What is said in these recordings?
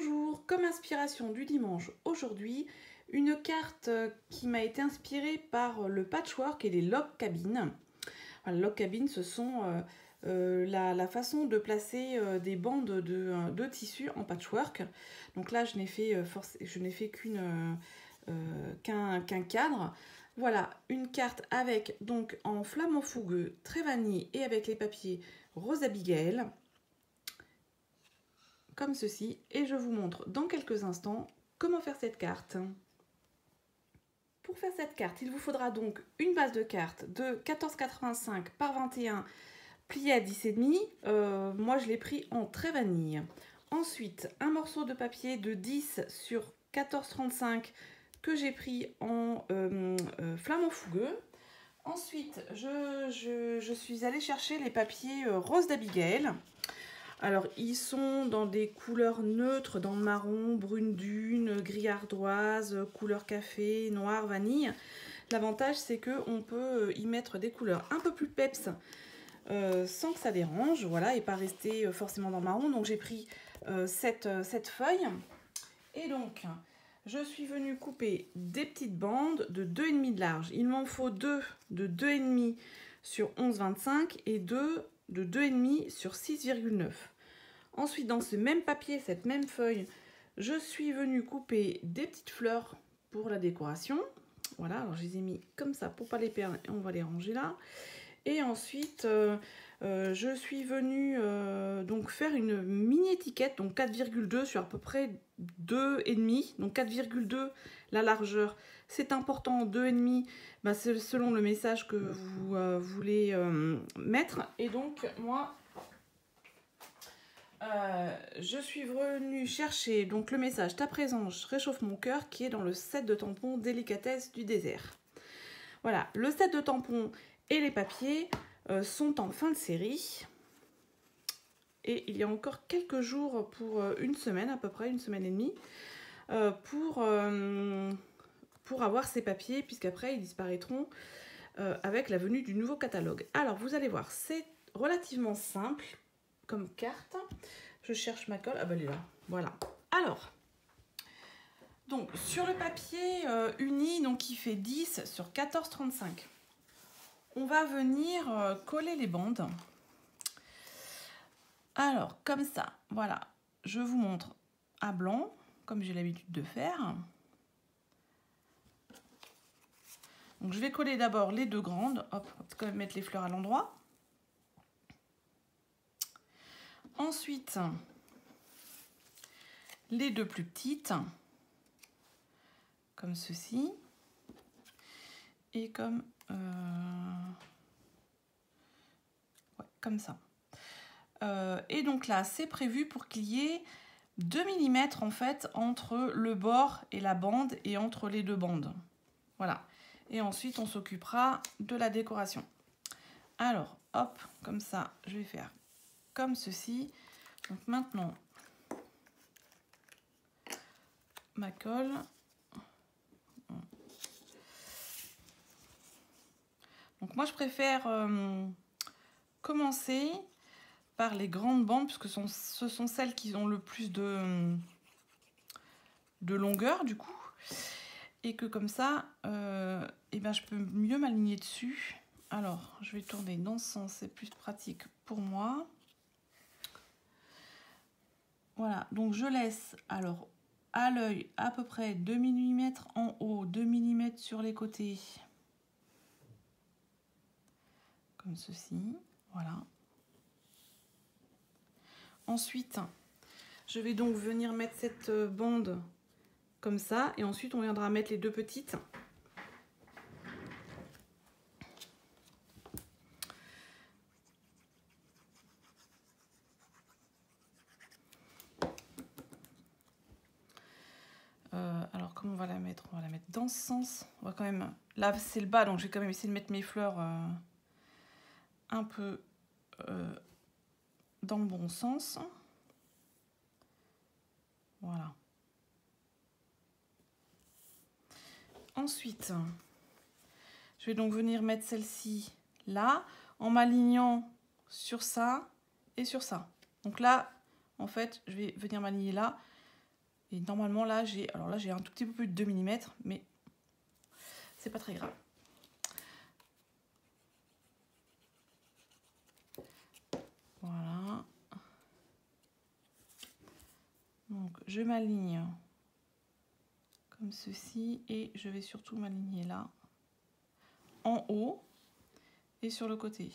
Bonjour, comme inspiration du dimanche aujourd'hui, une carte qui m'a été inspirée par le patchwork et les log cabines. Voilà, log cabines, ce sont la façon de placer des bandes de tissu en patchwork. Donc là, je n'ai fait qu'un cadre. Voilà, une carte avec donc en flamant fougueux, très vanille et avec les papiers Rose Abigail, comme ceci, et je vous montre dans quelques instants comment faire cette carte. Pour faire cette carte, il vous faudra donc une base de carte de 14,85 par 21 plié à 10,5. Moi je l'ai pris en très vanille. Ensuite, un morceau de papier de 10 sur 14,35 que j'ai pris en flamant fougueux. Ensuite, je suis allée chercher les papiers Rose d'Abigail. Alors, ils sont dans des couleurs neutres, dans le marron, brune dune, gris ardoise, couleur café, noir, vanille. L'avantage, c'est qu'on peut y mettre des couleurs un peu plus peps sans que ça dérange, voilà, et pas rester forcément dans le marron. Donc, j'ai pris cette feuille. Et donc, je suis venue couper des petites bandes de 2,5 de large. Il m'en faut 2 de 2,5 sur 11,25 et 2 de 2,5 sur 6,9. Ensuite, dans ce même papier, cette même feuille, je suis venue couper des petites fleurs pour la décoration. Voilà, alors je les ai mis comme ça pour pas les perdre et on va les ranger là. Et ensuite, je suis venue donc faire une mini étiquette, donc 4,2 sur à peu près 2,5. Donc 4,2 la largeur, c'est important, 2,5, bah, c'est selon le message que vous voulez mettre. Et donc moi, je suis venue chercher donc le message Ta présence réchauffe mon cœur qui est dans le set de tampons Délicatesse du désert. Voilà, le set de tampons et les papiers sont en fin de série. Et il y a encore quelques jours pour une semaine, à peu près, une semaine et demie, pour avoir ces papiers, puisqu'après ils disparaîtront avec la venue du nouveau catalogue. Alors, vous allez voir, c'est relativement simple comme carte. Je cherche ma colle. Ah bah elle est là. Voilà. Alors, donc sur le papier uni, donc qui fait 10 sur 14,35, on va venir coller les bandes. Alors, comme ça, voilà. Je vous montre à blanc, comme j'ai l'habitude de faire. Donc, je vais coller d'abord les deux grandes. Hop, on va quand même mettre les fleurs à l'endroit. Ensuite, les deux plus petites, comme ceci. Et comme, comme ça. Et donc là, c'est prévu pour qu'il y ait 2 mm en fait entre le bord et la bande et entre les deux bandes. Voilà. Et ensuite, on s'occupera de la décoration. Alors, hop, comme ça, je vais faire comme ceci. Donc maintenant, ma colle. Donc moi, je préfère commencer par les grandes bandes, puisque ce sont celles qui ont le plus de longueur, du coup. Et que comme ça, eh ben, je peux mieux m'aligner dessus. Alors, je vais tourner dans ce sens, c'est plus pratique pour moi. Voilà, donc je laisse alors à l'œil à peu près 2 mm en haut, 2 mm sur les côtés. Comme ceci, voilà. Ensuite, je vais donc venir mettre cette bande comme ça. Et ensuite, on viendra mettre les deux petites. Alors, comment on va la mettre? On va la mettre dans ce sens. On va quand même... Là, c'est le bas, donc je vais quand même essayer de mettre mes fleurs un peu dans le bon sens. Voilà. Ensuite, je vais donc venir mettre celle-ci là, en m'alignant sur ça et sur ça. Donc là, en fait, je vais venir m'aligner là. Et normalement là j'ai un tout petit peu plus de 2 mm, mais c'est pas très grave. Voilà. Donc je m'aligne comme ceci et je vais surtout m'aligner là, en haut et sur le côté.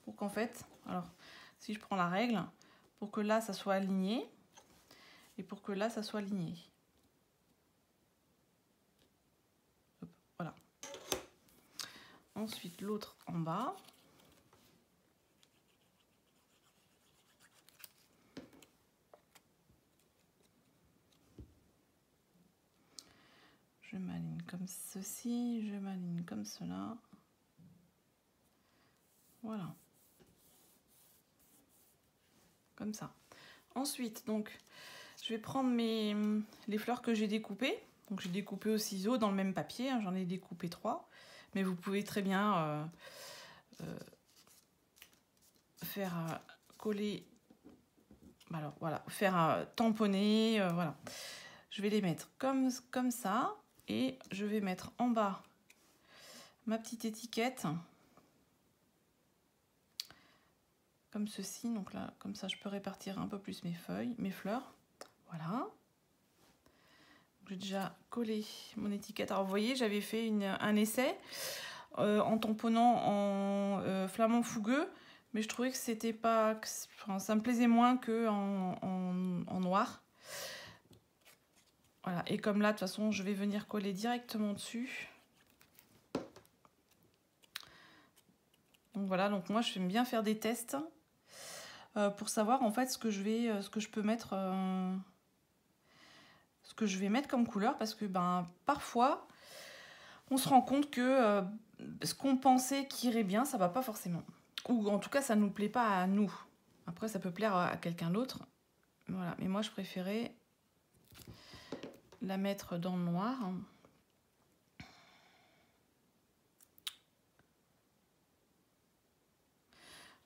Pour qu'en fait, alors si je prends la règle, pour que là ça soit aligné et pour que là ça soit aligné. Hop, voilà. Ensuite l'autre en bas. Je m'aligne comme ceci, je m'aligne comme cela. Voilà. Comme ça. Ensuite, donc, je vais prendre les fleurs que j'ai découpées. Donc, j'ai découpé au ciseau dans le même papier. Hein, j'en ai découpé 3. Mais vous pouvez très bien faire coller. Alors, voilà. Faire tamponner. Voilà. Je vais les mettre comme ça. Et je vais mettre en bas ma petite étiquette. Comme ceci, donc là, comme ça, je peux répartir un peu plus mes fleurs. Voilà. J'ai déjà collé mon étiquette. Alors, vous voyez, j'avais fait un essai en tamponnant en flamand fougueux, mais je trouvais que c'était pas... Enfin, ça me plaisait moins que en noir. Voilà. Et comme là, de toute façon, je vais venir coller directement dessus. Donc voilà, donc moi, j'aime bien faire des tests. Pour savoir en fait ce que je peux mettre, ce que je vais mettre comme couleur, parce que parfois on se rend compte que ce qu'on pensait qui irait bien, ça va pas forcément, ou en tout cas ça nous plaît pas à nous. Après ça peut plaire à quelqu'un d'autre, voilà. Mais moi je préférais la mettre dans le noir.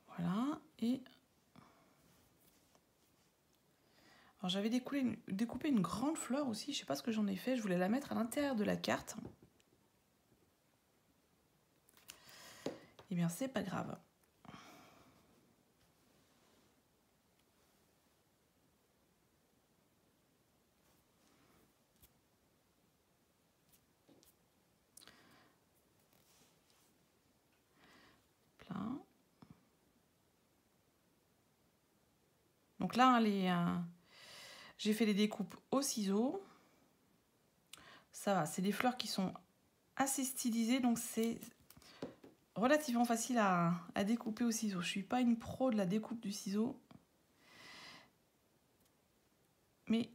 Voilà. Et alors j'avais découpé une grande fleur aussi, je sais pas ce que j'en ai fait, je voulais la mettre à l'intérieur de la carte. Eh bien c'est pas grave. Plein. Donc là, j'ai fait les découpes au ciseau. Ça va, c'est des fleurs qui sont assez stylisées, donc c'est relativement facile à découper au ciseau. Je ne suis pas une pro de la découpe du ciseau, mais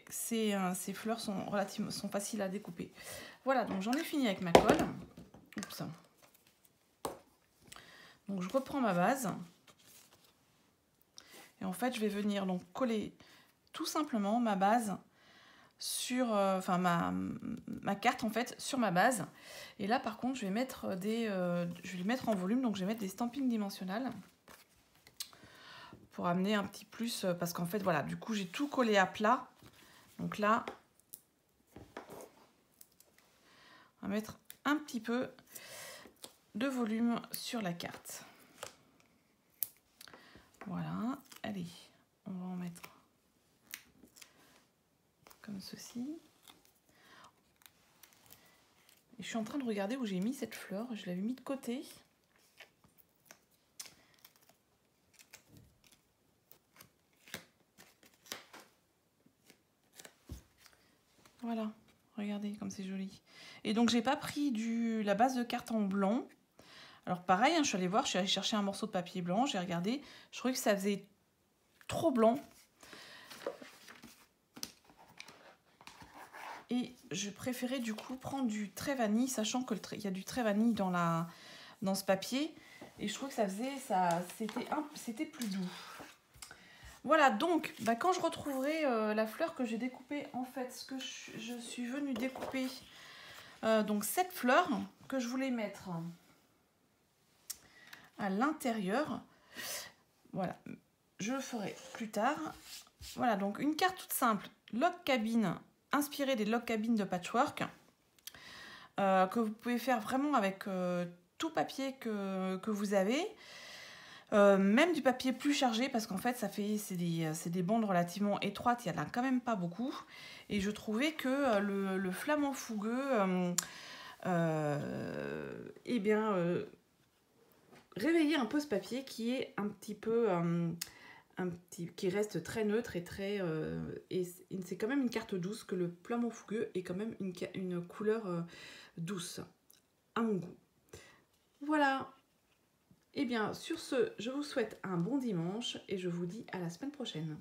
ces fleurs sont faciles à découper. Voilà, donc j'en ai fini avec ma colle. Oups. Donc je reprends ma base. Et en fait, je vais venir donc coller tout simplement ma base sur, ma carte en fait sur ma base. Et là par contre, je vais mettre je vais les mettre en volume, donc je vais mettre des stampings dimensionnels pour amener un petit plus, parce qu'en fait voilà, du coup j'ai tout collé à plat. Donc là, on va mettre un petit peu de volume sur la carte. Voilà, allez, on va en mettre comme ceci. Et je suis en train de regarder où j'ai mis cette fleur. Je l'avais mis de côté. Voilà, regardez comme c'est joli. Et donc j'ai pas pris la base de carte en blanc. Alors pareil, hein, je suis allée voir, je suis allée chercher un morceau de papier blanc, j'ai regardé, je trouvais que ça faisait trop blanc. Et je préférais du coup prendre du trait vanille, sachant que il y a du trait vanille dans ce papier. Et je trouvais que c'était plus doux. Voilà, donc quand je retrouverai la fleur que j'ai découpée, en fait, ce que je suis venue découper, donc cette fleur que je voulais mettre à l'intérieur, Voilà, je le ferai plus tard. Voilà, donc une carte toute simple, log cabine, inspirée des log cabines de Patchwork, que vous pouvez faire vraiment avec tout papier que vous avez. Même du papier plus chargé, parce qu'en fait c'est des bandes relativement étroites, il n'y en a quand même pas beaucoup, et je trouvais que le flamant fougueux eh bien réveillait un peu ce papier qui est un petit peu qui reste très neutre et très et c'est quand même une carte douce, que le flamant fougueux est quand même une couleur douce à mon goût. Voilà. Eh bien, sur ce, je vous souhaite un bon dimanche et je vous dis à la semaine prochaine.